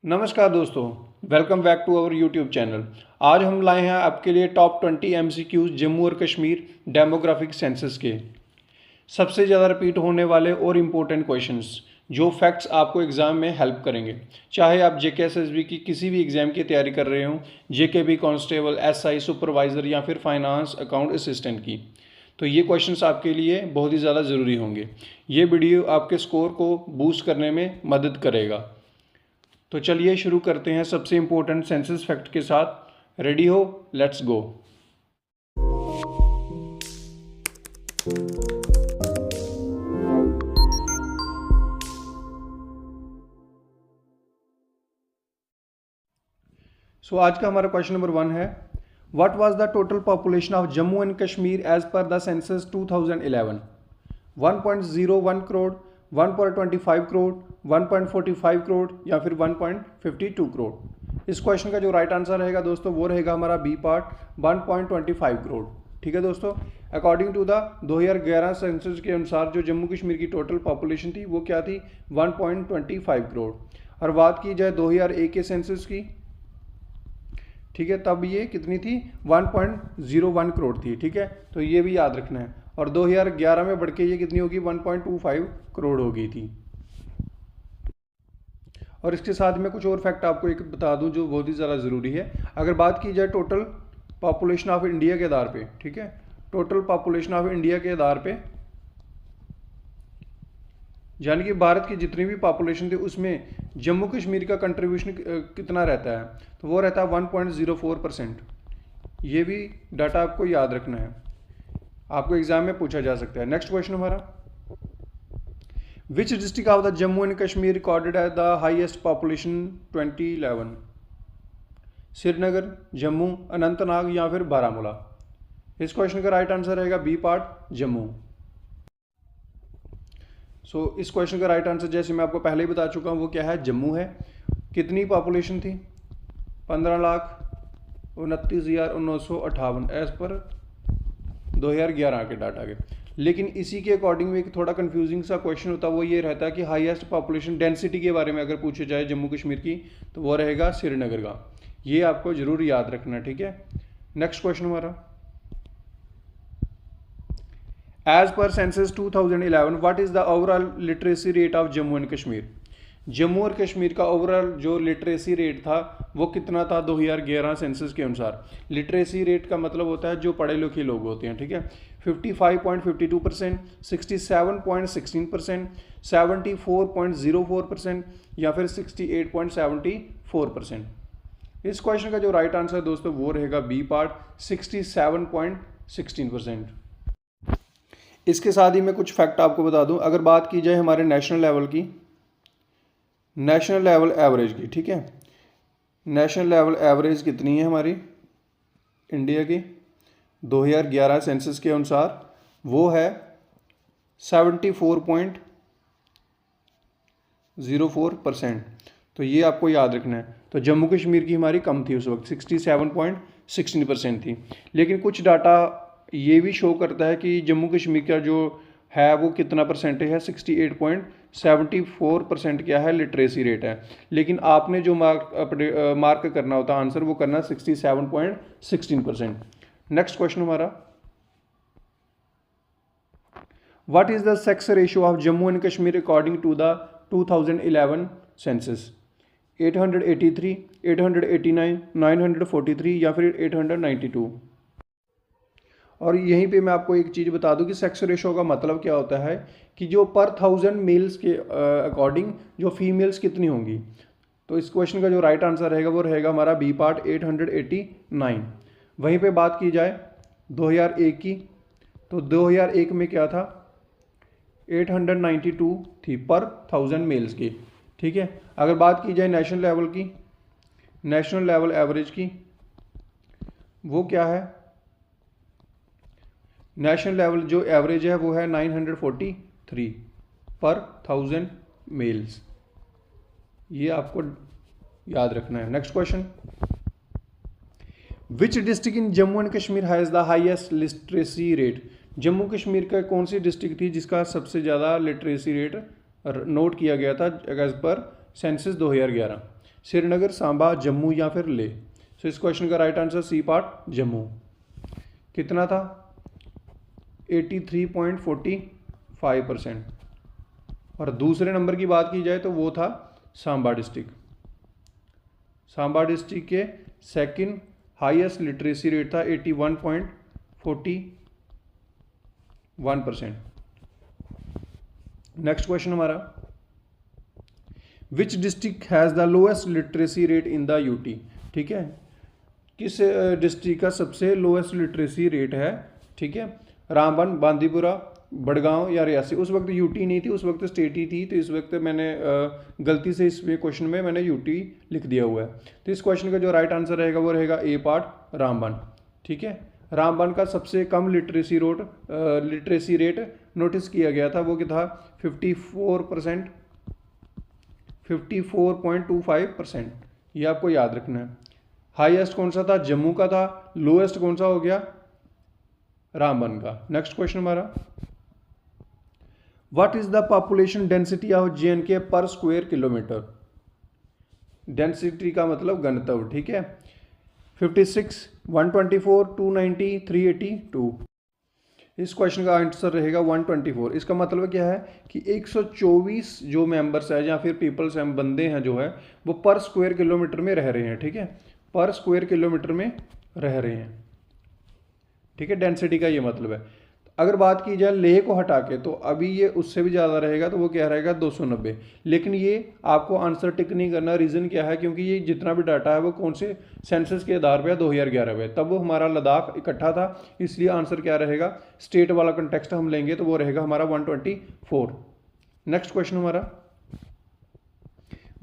नमस्कार दोस्तों, welcome back to our YouTube channel. आज हम लाए हैं आपके लिए टॉप 20 एमसीक्यूज जम्मू और कश्मीर डेमोग्राफिक सेंसस के सबसे ज़्यादा रिपीट होने वाले और इम्पोर्टेंट क्वेश्चंस जो फैक्ट्स आपको एग्ज़ाम में हेल्प करेंगे। चाहे आप जेके एसएसबी की किसी भी एग्ज़ाम की तैयारी कर रहे हों, जेकेबी कांस्टेबल, एसआई सुपरवाइज़र या फिर फाइनेंस अकाउंट असिस्टेंट की, तो ये क्वेश्चंस आपके लिए बहुत ही ज़्यादा ज़रूरी होंगे। ये वीडियो आपके स्कोर को बूस्ट करने में मदद करेगा। तो चलिए शुरू करते हैं सबसे इम्पोर्टेंट सेंसस फैक्ट के साथ। रेडी हो? Let's go. आज का हमारा क्वेश्चन नंबर 1 है, what was the total population of Jammu and Kashmir as per the census 2011? 1.01 crore, 1.25 crore, 1.45 crore या फिर 1.52 करोड़। इस क्वेश्चन का जो राइट आंसर रहेगा दोस्तों वो रहेगा हमारा बी पार्ट, 1.25 करोड़। ठीक है दोस्तों, अकॉर्डिंग टू द 2011 सेंसस के अनुसार जो जम्मू कश्मीर की टोटल पॉपुलेशन थी वो क्या थी? 1.25 करोड़। और बात की जाए 2001 के सेंसस की, ठीक है, तब ये कितनी थी? 1.01 करोड़ थी। ठीक है, तो ये भी याद रखना है। और 2011 में बढ़ के ये कितनी होगी? 1.25 करोड़ हो गई थी। और इसके साथ में कुछ और फैक्ट आपको एक बता दूं जो बहुत ही ज़्यादा ज़रूरी है। अगर बात की जाए टोटल पॉपुलेशन ऑफ इंडिया के आधार पे, ठीक है, टोटल पॉपुलेशन ऑफ इंडिया के आधार पे, यानी कि भारत की जितनी भी पॉपुलेशन थी उसमें जम्मू कश्मीर का कंट्रीब्यूशन कितना रहता है? तो वो रहता है 1.04%। ये भी डाटा आपको याद रखना है, आपको एग्जाम में पूछा जा सकता है। नेक्स्ट क्वेश्चन हमारा, which district of the Jammu and Kashmir recorded at the highest population 2011? Srinagar, Jammu, Anantnag या फिर बारामूला? इस क्वेश्चन का राइट आंसर रहेगा बी पार्ट, जम्मू। इस क्वेश्चन का राइट आंसर जैसे मैं आपको पहले ही बता चुका हूँ वो क्या है? जम्मू है। कितनी पॉपुलेशन थी? 15,29,958 एज पर 2011 के डाटा के। लेकिन इसी के अकॉर्डिंग में एक थोड़ा कंफ्यूजिंग सा क्वेश्चन होता है, वो ये रहता है कि हाईएस्ट पॉपुलेशन डेंसिटी के बारे में अगर पूछे जाए जम्मू कश्मीर की तो वो रहेगा श्रीनगर का। ये आपको जरूर याद रखना, ठीक है। नेक्स्ट क्वेश्चन हमारा, as per census 2011 what is the overall literacy rate of Jammu and Kashmir? Jammu और कश्मीर का ओवरऑल जो लिटरेसी रेट था वो कितना था 2011 सेंसस के अनुसार? लिटरेसी रेट का मतलब होता है जो पढ़े लिखे लोग होते हैं, ठीक है। 55.52%, 67.16%, 74.04% या फिर 68.74%। इस क्वेश्चन का जो राइट आंसर है दोस्तों वो रहेगा बी पार्ट, 67.16%। इसके साथ ही मैं कुछ फैक्ट आपको बता दूं। अगर बात की जाए हमारे नेशनल लेवल की, नेशनल लेवल एवरेज की, ठीक है, नेशनल लेवल एवरेज कितनी है हमारी इंडिया की 2011 सेंसस के अनुसार? वो है 74.04%। तो ये आपको याद रखना है। तो जम्मू कश्मीर की हमारी कम थी उस वक्त, 67.16% थी। लेकिन कुछ डाटा ये भी शो करता है कि जम्मू कश्मीर का जो है वो कितना परसेंटेज है? 68.74% क्या है? लिटरेसी रेट है। लेकिन आपने जो मार्क करना होता है आंसर वो करना 67.16%। नेक्स्ट क्वेश्चन हमारा, what is the sex ratio of Jammu and Kashmir according to the 2011 census? 883, 889, 943 या फिर 892? और यहीं पे मैं आपको एक चीज़ बता दूं कि सेक्स रेशो का मतलब क्या होता है कि जो पर 1000 मेल्स के अकॉर्डिंग जो फीमेल्स कितनी होंगी। तो इस क्वेश्चन का जो राइट आंसर रहेगा वो रहेगा हमारा बी पार्ट, 889। वहीं पे बात की जाए 2001 की, तो 2001 में क्या था? 892 थी पर 1000 मेल्स की, ठीक है। अगर बात की जाए नेशनल लेवल की, नेशनल लेवल एवरेज की, वो क्या है? नेशनल लेवल जो एवरेज है वो है 943 पर 1000 मेल्स। ये आपको याद रखना है। Next question, which district in Jammu and Kashmir has the highest literacy rate? Jammu Kashmir का कौन सी डिस्ट्रिक्ट थी जिसका सबसे ज़्यादा लिटरेसी रेट नोट किया गया था as per census 2011? Srinagar, Samba, Jammu या फिर ले। सो इस क्वेश्चन का right answer C part Jammu. कितना था? 83.45%। और दूसरे नंबर की बात की जाए तो वो था सांबा डिस्ट्रिक्ट। सांबा डिस्ट्रिक्ट के सेकंड हाईएस्ट लिटरेसी रेट था 81.41%। नेक्स्ट क्वेश्चन हमारा, which district has the lowest literacy rate in the UT. ठीक है, किस डिस्ट्रिक्ट का सबसे लोएस्ट लिटरेसी रेट है? ठीक है, रामबन, बांदीपुरा, बड़गांव या रियासी। उस वक्त यूटी नहीं थी, उस वक्त स्टेट ही थी, तो इस वक्त मैंने गलती से इसमें क्वेश्चन में मैंने यूटी लिख दिया हुआ है। तो इस क्वेश्चन का जो राइट आंसर रहेगा वो रहेगा ए पार्ट रामबन। ठीक है, रामबन का सबसे कम लिटरेसी रेट नोटिस किया गया था, वो क्या था? 54%, 54.25%। ये आपको याद रखना है। हाईएस्ट कौन सा था? जम्मू का था। लोएस्ट कौन सा हो गया? रामबन का। नेक्स्ट क्वेश्चन हमारा, what is the population density of JNK पर स्क्वायर किलोमीटर। डेंसिटी का मतलब घनत्व। ठीक है, 56, 124, 290, 382। इस क्वेश्चन का आंसर रहेगा 124। इसका मतलब क्या है कि 124 जो मेंबर्स है या फिर पीपल्स हैं, बंदे हैं जो है, वो पर स्क्वायर किलोमीटर में रह रहे हैं। ठीक है, पर स्क्वायर किलोमीटर में रह रहे हैं। ठीक है, डेंसिटी का ये मतलब है। अगर बात की जाए लेह को हटा के, तो अभी ये उससे भी ज़्यादा रहेगा, तो वो क्या रहेगा? 290। लेकिन ये आपको आंसर टिक नहीं करना। रीज़न क्या है? क्योंकि ये जितना भी डाटा है वो कौन से सेंसस के आधार पे 2011 पे, तब वो हमारा लद्दाख इकट्ठा था, इसलिए आंसर क्या रहेगा? स्टेट वाला कंटेक्स्ट हम लेंगे तो वो रहेगा हमारा 124। नेक्स्ट क्वेश्चन हमारा,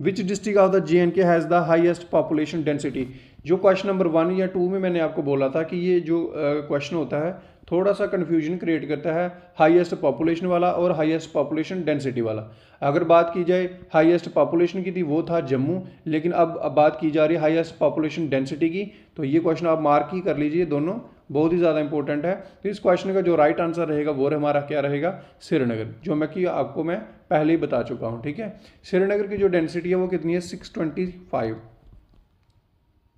which district of the JNK has the highest population density. जो क्वेश्चन नंबर 1 या 2 में मैंने आपको बोला था कि ये जो क्वेश्चन होता है थोड़ा सा कन्फ्यूजन क्रिएट करता है, हाईएस्ट पॉपुलेशन वाला और हाईएस्ट पॉपुलेशन डेंसिटी वाला। अगर बात की जाए हाईएस्ट पॉपुलेशन की थी, वो था जम्मू, लेकिन अब बात की जा रही है हाईएस्ट पॉपुलेशन डेंसिटी की, तो ये क्वेश्चन आप मार्क ही कर लीजिए, दोनों बहुत ही ज़्यादा इंपॉर्टेंट है। तो इस क्वेश्चन का जो राइट आंसर रहेगा वो हमारा क्या रहेगा? श्रीनगर, जो आपको मैं पहले ही बता चुका हूँ। ठीक है, श्रीनगर की जो डेंसिटी है वो कितनी है? 625।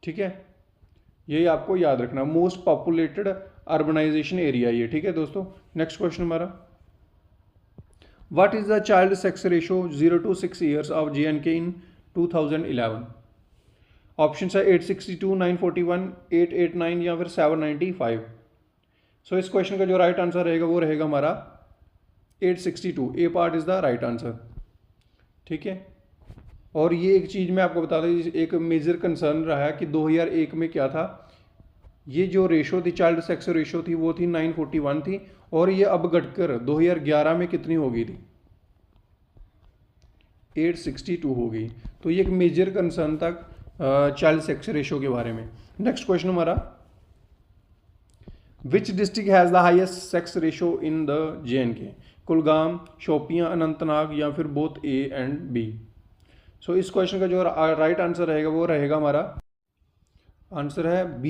ठीक है, यही आपको याद रखना, मोस्ट पॉपुलेटेड अर्बनाइजेशन एरिया ये। ठीक है दोस्तों, नेक्स्ट क्वेश्चन हमारा, what is the child sex ratio 0 to 6 years of JNK in 2011। Option है 862, 941, 889 या फिर 795। सो इस क्वेश्चन का जो राइट आंसर रहेगा वो रहेगा हमारा 862। A part is the right answer. ठीक है, और ये एक चीज़ मैं आपको बता दूँ, एक मेजर कंसर्न रहा है कि 2001 में क्या था, ये जो रेशो थी, चाइल्ड सेक्स रेशो थी, वो थी 941 थी, और ये अब घटकर 2011 में कितनी हो गई थी? 862 हो गई। तो ये एक मेजर कंसर्न था चाइल्ड सेक्स रेशो के बारे में। नेक्स्ट क्वेश्चन हमारा, which district has the highest sex ratio in the JNK। Kulgam, Shopian, Anantnag या फिर बोथ A and B। सो इस क्वेश्चन का जो राइट आंसर रहेगा वो रहेगा हमारा आंसर है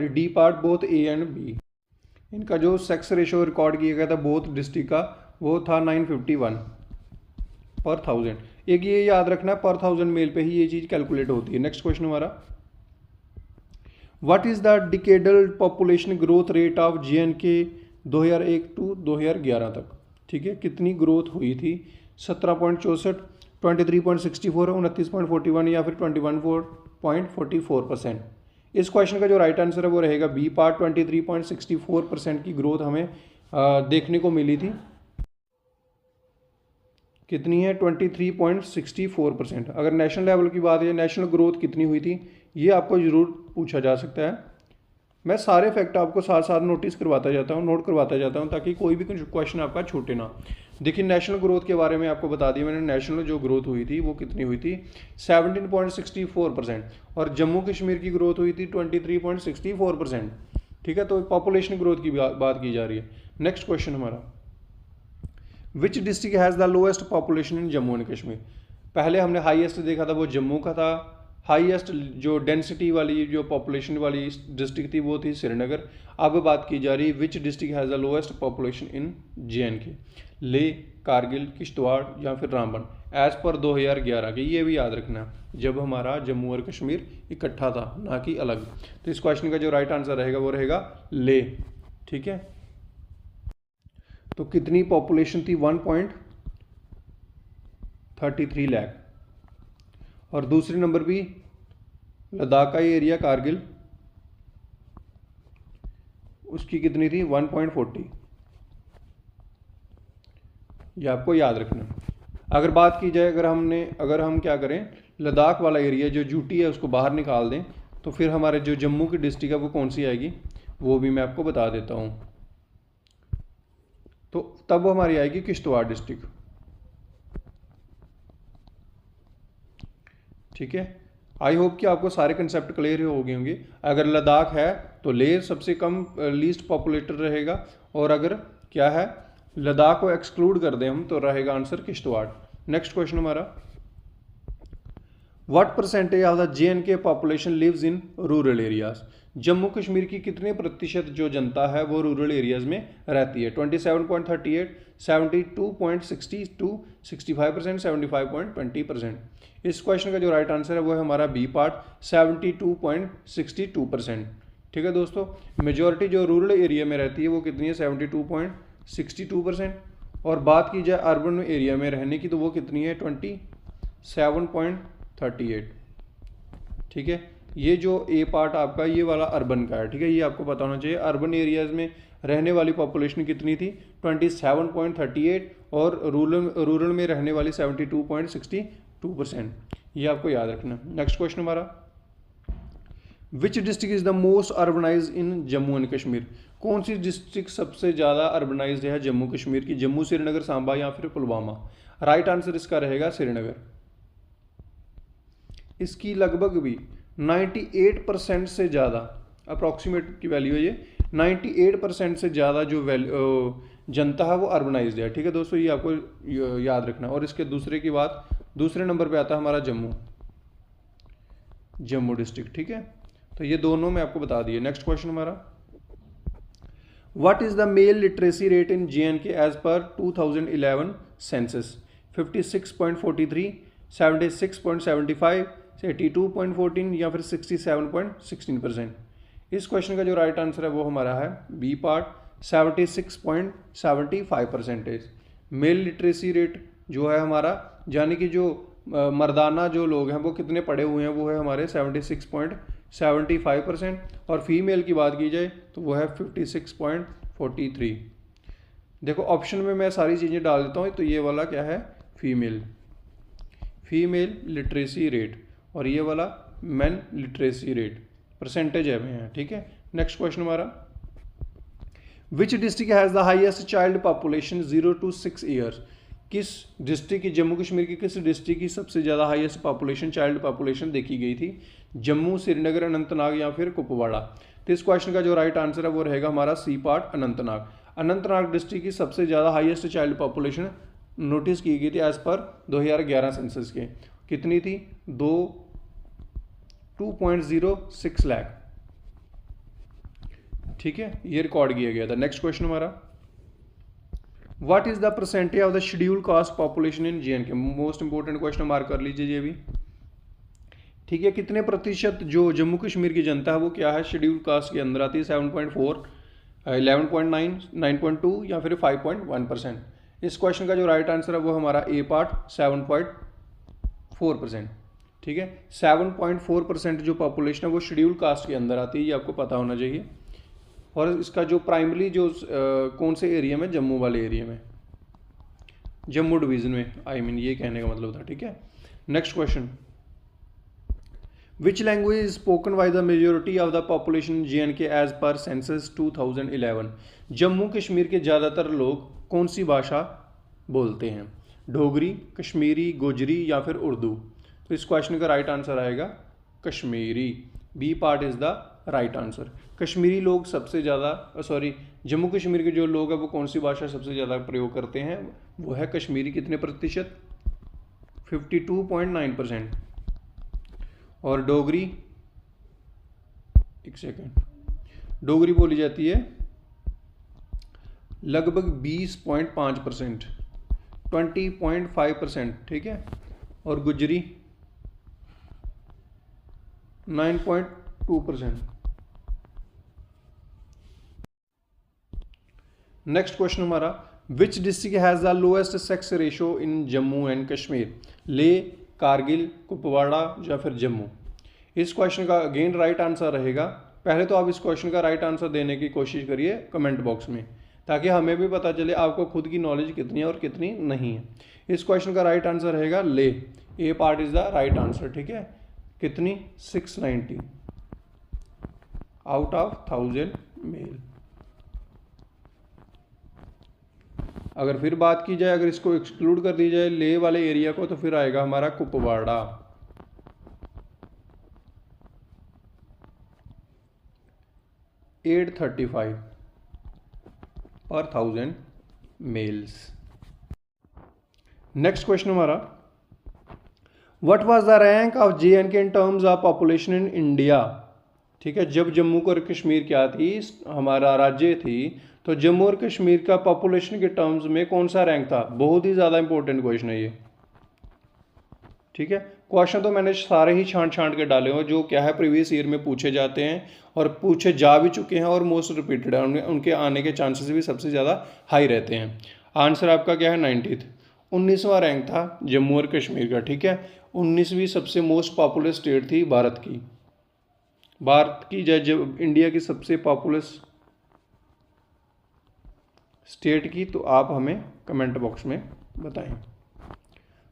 D part, both A and B। इनका जो सेक्स रेशो रिकॉर्ड किया गया था बोथ डिस्ट्रिक्ट का, वो था 951 पर 1000। एक ये याद रखना है, पर 1000 मेल पे ही ये चीज़ कैलकुलेट होती है। नेक्स्ट क्वेश्चन हमारा, what is the decadal population growth rate of JNK 2001 to 2011 तक। ठीक है, कितनी ग्रोथ हुई थी? 17.64, 23.64, 29.41 या फिर 21.44%। इस क्वेश्चन का जो राइट आंसर है वो रहेगा बी पार्ट, 23.64% की ग्रोथ हमें देखने को मिली थी। कितनी है? 23.64%। अगर नेशनल लेवल की बात है, नेशनल ग्रोथ कितनी हुई थी, ये आपको ज़रूर पूछा जा सकता है। मैं सारे फैक्ट आपको साथ साथ नोट करवाता जाता हूँ ताकि कोई भी क्वेश्चन आपका छूटे ना। देखिए, नेशनल ग्रोथ के बारे में आपको बता दिया मैंने, नेशनल जो ग्रोथ हुई थी वो कितनी हुई थी? 17.64%। और जम्मू कश्मीर की ग्रोथ हुई थी 23.64%। ठीक है, तो पॉपुलेशन ग्रोथ की बात की जा रही है। नेक्स्ट क्वेश्चन हमारा, which district has the lowest population in Jammu and Kashmir. पहले हमने हाईएस्ट देखा था, वो जम्मू का था। हाईएस्ट जो डेंसिटी वाली जो पॉपुलेशन वाली डिस्ट्रिक्ट थी वो थी श्रीनगर। अब बात की जा रही है which district has the lowest population in JNK। ले, कारगिल, किश्तवाड़ या फिर रामबन। एज पर 2011 के, ये भी याद रखना जब हमारा जम्मू और कश्मीर इकट्ठा था, ना कि अलग। तो इस क्वेश्चन का जो राइट आंसर रहेगा वो रहेगा ले। ठीक है, तो कितनी पॉपुलेशन थी? 1.33 लाख। और दूसरे नंबर भी लद्दाख का एरिया कारगिल, उसकी कितनी थी? 1.40। ये आपको याद रखना। अगर बात की जाए, अगर हम क्या करें, लद्दाख वाला एरिया जो यूटी है उसको बाहर निकाल दें, तो फिर हमारे जो जम्मू की डिस्ट्रिक्ट है वो कौन सी आएगी, वो भी मैं आपको बता देता हूँ। तो तब वो हमारी आएगी किश्तवाड़ डिस्ट्रिक्ट। ठीक है, आई होप कि आपको सारे कंसेप्ट क्लियर हो गए होंगे। अगर लद्दाख है तो लेह सबसे कम लीस्ट पॉपुलेटेड रहेगा, और अगर क्या है, लद्दाख को एक्सक्लूड कर दें हम तो रहेगा आंसर किश्तवाड़। नेक्स्ट क्वेश्चन हमारा, what percentage of the JNK population lives in rural areas? Jammu Kashmir की कितने प्रतिशत जो जनता है वो रूरल एरियाज में रहती है? 27.38, 72.62, 65%, 75.20%। इस क्वेश्चन का जो राइट आंसर है वो है हमारा बी पार्ट, 72.62%। ठीक है दोस्तों, मेजॉरिटी जो रूरल एरिया में रहती है वो कितनी है? 72.62%। और बात की जाए अर्बन एरिया में रहने की तो वो कितनी है? 27.38। ठीक है, ये जो ए पार्ट आपका ये वाला अर्बन का है। ठीक है, ये आपको पता होना चाहिए। अर्बन एरियाज में रहने वाली पॉपुलेशन कितनी थी? 27.38, और रूरल में रहने वाली 72.62%। ये आपको याद रखना। नेक्स्ट क्वेश्चन हमारा, which district is the most urbanise in Jammu and Kashmir? कौन सी डिस्ट्रिक्ट सबसे ज़्यादा अर्बनाइज्ड है जम्मू कश्मीर की? जम्मू, श्रीनगर, सांबा या फिर पुलवामा? राइट आंसर इसका रहेगा श्रीनगर। इसकी लगभग भी 98% से ज़्यादा, अप्रॉक्सीमेट की वैल्यू है ये, 98% से ज़्यादा जो जनता है वो अर्बनाइज्ड है। ठीक है दोस्तों, ये आपको याद रखना। और इसके दूसरे नंबर पे आता है हमारा जम्मू डिस्ट्रिक्ट। ठीक है, तो ये दोनों मैं आपको बता दिए। नेक्स्ट क्वेश्चन हमारा, what is the male literacy rate in JNK as per 2011 census? 56.43, 76.75, 82.14 या फिर 67.16%? इस क्वेश्चन का जो राइट आंसर है वो हमारा है B part, 76.75%। Male literacy rate जो है हमारा, यानी कि जो मर्दाना जो लोग हैं वो कितने पढ़े हुए हैं, वो है हमारे 76.75%। और फीमेल की बात की जाए तो वो है 56.43। देखो ऑप्शन में मैं सारी चीज़ें डाल देता हूँ। तो ये वाला क्या है? फीमेल लिटरेसी रेट, और ये वाला मेन लिटरेसी रेट, परसेंटेज है में। ठीक है, नेक्स्ट क्वेश्चन हमारा, which district has the highest child population 0 to 6 years? किस डिस्ट्रिक्ट की, जम्मू कश्मीर की किस डिस्ट्रिक्ट की सबसे ज़्यादा हाईएस्ट पॉपुलेशन, चाइल्ड पॉपुलेशन देखी गई थी? जम्मू, श्रीनगर, अनंतनाग या फिर कुपवाड़ा? तो इस क्वेश्चन का जो राइट आंसर है वो रहेगा हमारा C part, Anantnag. Anantnag district की सबसे ज़्यादा हाईएस्ट चाइल्ड पॉपुलेशन नोटिस की गई थी एज पर 2011 सेंसस के। कितनी थी? 2.06 लाख। ठीक है, ये रिकॉर्ड किया गया था। नेक्स्ट क्वेश्चन हमारा, what is the percentage of the schedule caste population in JNK? Most important question mark कर लीजिए ये भी। ठीक है, कितने प्रतिशत जो जम्मू कश्मीर की जनता है वो क्या है, शेड्यूल कास्ट के अंदर आती है? 7.4, 11.9, 9.2 या फिर 5.1%? इस क्वेश्चन का जो राइट आंसर है वो हमारा ए पार्ट, 7.4%। ठीक है, 7.4% जो पॉपुलेशन है वो शेड्यूल कास्ट के अंदर आती है, ये आपको पता होना चाहिए। और इसका जो प्राइमरी जो कौन से एरिया में? जम्मू वाले एरिया में, जम्मू डिवीज़न में, ये कहने का मतलब था। ठीक है, next question, which language is spoken by the majority of the population JNK as per census 2011? Jammu Kashmir के ज़्यादातर लोग कौन सी भाषा बोलते हैं? डोगरी, कश्मीरी, गोजरी या फिर उर्दू? तो इस क्वेश्चन का राइट आंसर आएगा Kashmiri. B part is the right answer. Kashmiri लोग सबसे ज़्यादा जम्मू कश्मीर के जो लोग हैं वो कौन सी भाषा सबसे ज़्यादा प्रयोग करते हैं? वो है कश्मीरी। कितने प्रतिशत? 52.9%। और डोगरी, एक सेकेंड, डोगरी बोली जाती है लगभग 20.5%। 20.5%, ठीक है, और गुजरी 9.2%। नेक्स्ट क्वेश्चन हमारा, which district has the lowest sex ratio in Jammu and Kashmir? Leh, Kargil, Kupwara या फिर जम्मू? इस क्वेश्चन का अगेन राइट आंसर रहेगा, पहले तो आप इस क्वेश्चन का राइट आंसर देने की कोशिश करिए कमेंट बॉक्स में, ताकि हमें भी पता चले आपको खुद की नॉलेज कितनी है और कितनी नहीं है। इस क्वेश्चन का राइट आंसर रहेगा ले, A part is the right answer, ठीक है। कितनी? 690 आउट ऑफ 1000 मेल। अगर फिर बात की जाए, अगर इसको एक्सक्लूड कर दी जाए ले वाले एरिया को, तो फिर आएगा हमारा कुपवाड़ा, 835 पर 1000 मेल्स। नेक्स्ट क्वेश्चन हमारा, what was the rank of JNK in terms of population in India? ठीक है, जब जम्मू और कश्मीर क्या थी, हमारा राज्य थी, तो जम्मू और कश्मीर का पॉपुलेशन के टर्म्स में कौन सा रैंक था? बहुत ही ज़्यादा इंपॉर्टेंट क्वेश्चन है ये, ठीक है। क्वेश्चन तो मैंने सारे ही छांट के डाले हुए जो क्या है प्रीवियस ईयर में पूछे जाते हैं और पूछे जा भी चुके हैं और मोस्ट रिपीटेड है, उनके आने के चांसेस भी सबसे ज़्यादा हाई रहते हैं। आंसर आपका क्या है? 90th, 19वां रैंक था जम्मू और कश्मीर का, ठीक है। 19वीं सबसे मोस्ट पॉपुलर स्टेट थी भारत की जब इंडिया की सबसे पॉपुलर स्टेट की, तो आप हमें कमेंट बॉक्स में बताएं।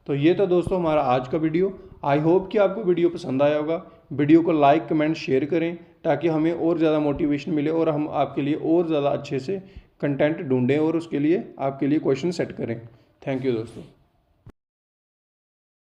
तो ये तो दोस्तों हमारा आज का वीडियो। आई होप कि आपको वीडियो पसंद आया होगा। वीडियो को लाइक कमेंट शेयर करें ताकि हमें और ज़्यादा मोटिवेशन मिले और हम आपके लिए और ज़्यादा अच्छे से कंटेंट ढूंढें और उसके लिए आपके लिए क्वेश्चन सेट करें। थैंक यू दोस्तों।